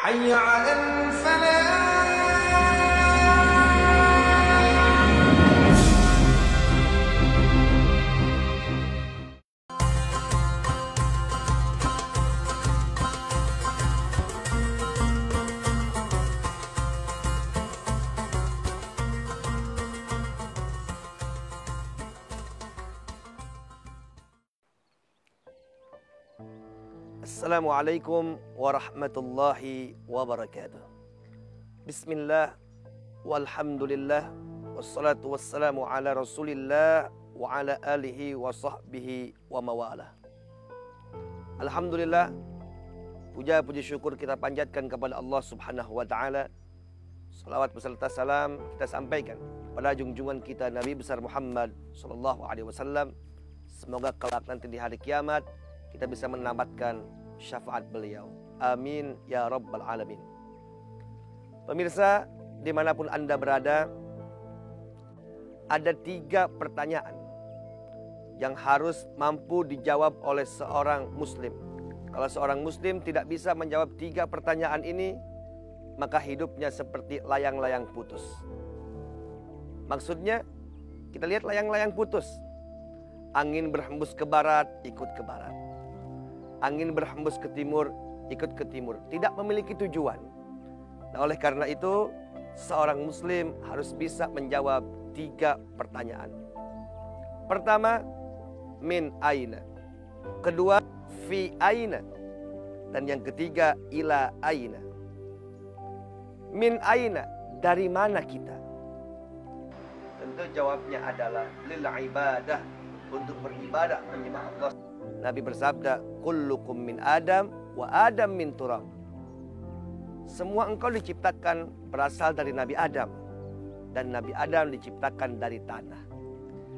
حي على الفلاح. Assalamualaikum warahmatullahi wabarakatuh. Bismillah, walhamdulillah, wassalatu wassalamu ala rasulillah wa ala alihi wa sahbihi wa mawalah. Alhamdulillah, puja puji syukur kita panjatkan kepada Allah subhanahu wa ta'ala. Salawat beserta salam kita sampaikan pada junjungan kita Nabi besar Muhammad sallallahu alaihi wasallam. Semoga kelak nanti di hari kiamat kita bisa mendapatkan syafaat beliau. Amin ya rabbal alamin. Pemirsa, dimanapun Anda berada, ada 3 pertanyaan yang harus mampu dijawab oleh seorang muslim. Kalau seorang muslim tidak bisa menjawab 3 pertanyaan ini, maka hidupnya seperti layang-layang putus. Maksudnya, kita lihat layang-layang putus. Angin berhembus ke barat, ikut ke barat. Angin berhembus ke timur, ikut ke timur. Tidak memiliki tujuan. Nah, oleh karena itu, seorang muslim harus bisa menjawab 3 pertanyaan. Pertama, min aina. Kedua, fi aina. Dan yang ketiga, ila aina. Min aina, dari mana kita? Tentu jawabnya adalah lil ibadah, untuk beribadah menyembah Allah. Nabi bersabda, kullukum min Adam wa Adam min turab. Semua engkau diciptakan berasal dari Nabi Adam, dan Nabi Adam diciptakan dari tanah.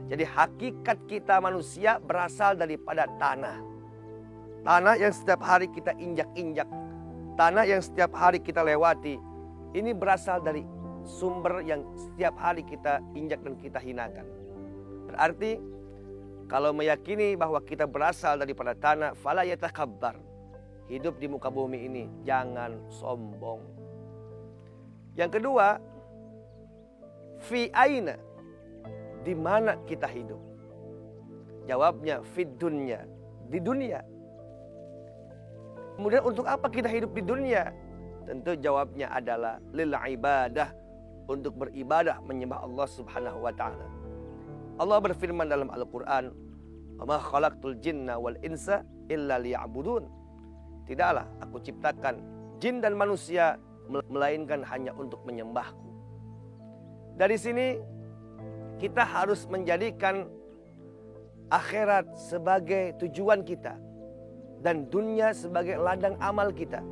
Jadi hakikat kita manusia berasal daripada tanah. Tanah yang setiap hari kita injak-injak, tanah yang setiap hari kita lewati, ini berasal dari sumber yang setiap hari kita injak dan kita hinakan. Berarti kalau meyakini bahwa kita berasal daripada tanah, fala yatakabbar. Hidup di muka bumi ini jangan sombong. Yang kedua, fi aina, di mana kita hidup? Jawabnya fid dunya, di dunia. Kemudian untuk apa kita hidup di dunia? Tentu jawabnya adalah lil ibadah, untuk beribadah menyembah Allah subhanahu wa ta'ala. Allah berfirman dalam Al-Quran, "Wa ma khalaqtul jinna wal insa illa liya'budun." Tidaklah aku ciptakan jin dan manusia melainkan hanya untuk menyembahku. Dari sini kita harus menjadikan akhirat sebagai tujuan kita dan dunia sebagai ladang amal kita.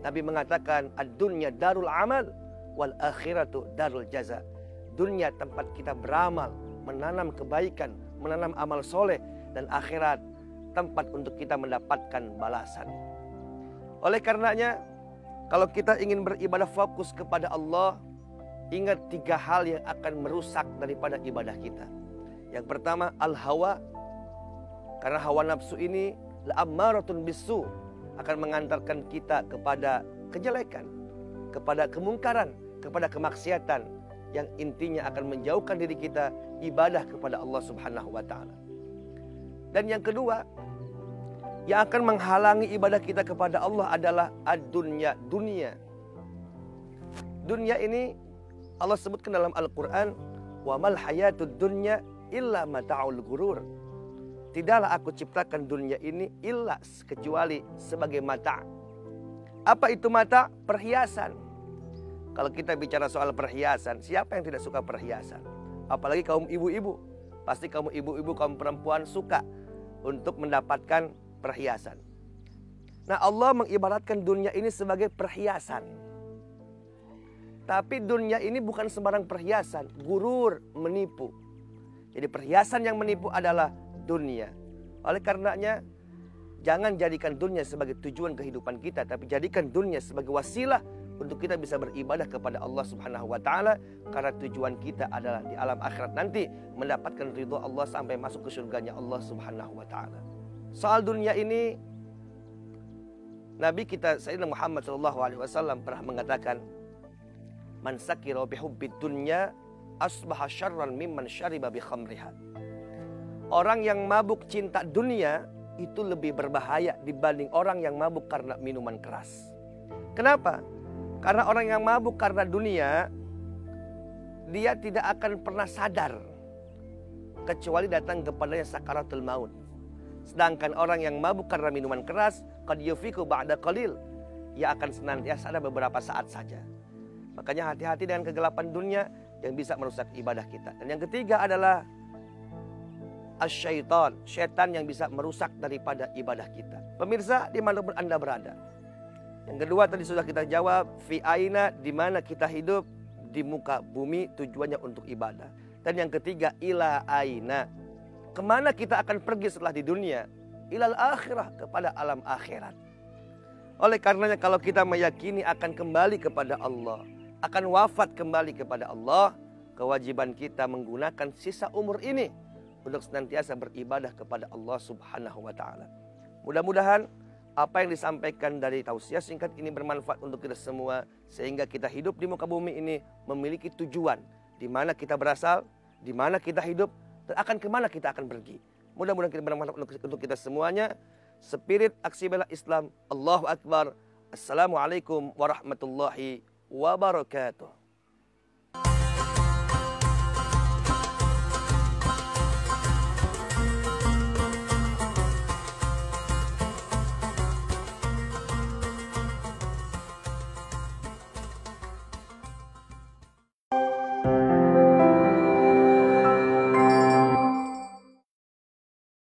Nabi mengatakan, ad-dunya darul amal wal akhiratu darul jaza. Dunia tempat kita beramal, menanam kebaikan, menanam amal soleh, dan akhirat tempat untuk kita mendapatkan balasan. Oleh karenanya, kalau kita ingin beribadah fokus kepada Allah, ingat 3 hal yang akan merusak daripada ibadah kita. Yang pertama, al-hawa. Karena hawa nafsu ini la'ammaratun bisu, akan mengantarkan kita kepada kejelekan, kepada kemungkaran, kepada kemaksiatan, yang intinya akan menjauhkan diri kita ibadah kepada Allah subhanahu wa ta'ala. Dan yang kedua, yang akan menghalangi ibadah kita kepada Allah adalah ad-dunya, dunia. Dunia ini Allah sebutkan dalam Al-Quran, wa mal hayatud dunya illa mata'ul gurur. Tidaklah aku ciptakan dunia ini illa, kecuali sebagai mata'. Apa itu mata'? Perhiasan. Kalau kita bicara soal perhiasan, siapa yang tidak suka perhiasan? Apalagi kaum ibu-ibu. Pasti kaum ibu-ibu, kaum perempuan suka untuk mendapatkan perhiasan. Nah, Allah mengibaratkan dunia ini sebagai perhiasan. Tapi dunia ini bukan sembarang perhiasan. Gurur, menipu. Jadi perhiasan yang menipu adalah dunia. Oleh karenanya, jangan jadikan dunia sebagai tujuan kehidupan kita, tapi jadikan dunia sebagai wasilah untuk kita bisa beribadah kepada Allah subhanahu wa ta'ala. Karena tujuan kita adalah di alam akhirat nanti mendapatkan ridho Allah sampai masuk ke surganya Allah subhanahu wa ta'ala. Soal dunia ini Nabi kita Sayyidina Muhammad SAW pernah mengatakan, man sakira bihubbid dunya asbaha syarran mimman syariba bi khamriha. Orang yang mabuk cinta dunia itu lebih berbahaya dibanding orang yang mabuk karena minuman keras. Kenapa? Karena orang yang mabuk karena dunia, dia tidak akan pernah sadar kecuali datang kepadanya sakaratul maut. Sedangkan orang yang mabuk karena minuman keras, qad yufiku ba'da qalil, ia akan senantiasa ada beberapa saat saja. Makanya hati-hati dengan kegelapan dunia yang bisa merusak ibadah kita. Dan yang ketiga adalah asyaitan, syaitan yang bisa merusak daripada ibadah kita. Pemirsa, di mana pun Anda berada. Yang kedua tadi sudah kita jawab, fi aina, di mana kita hidup di muka bumi, tujuannya untuk ibadah. Dan yang ketiga, ila aina, kemana kita akan pergi setelah di dunia? Ilal akhirah, kepada alam akhirat. Oleh karenanya kalau kita meyakini akan kembali kepada Allah, akan wafat kembali kepada Allah, kewajiban kita menggunakan sisa umur ini untuk senantiasa beribadah kepada Allah Subhanahu wa taala. Mudah-mudahan apa yang disampaikan dari tausiah singkat ini bermanfaat untuk kita semua, sehingga kita hidup di muka bumi ini memiliki tujuan, di mana kita berasal, di mana kita hidup, dan akan kemana kita akan pergi. Mudah-mudahan kita bermanfaat untuk kita semuanya. Spirit Aksi Bela Islam. Allahu Akbar. Assalamualaikum warahmatullahi wabarakatuh.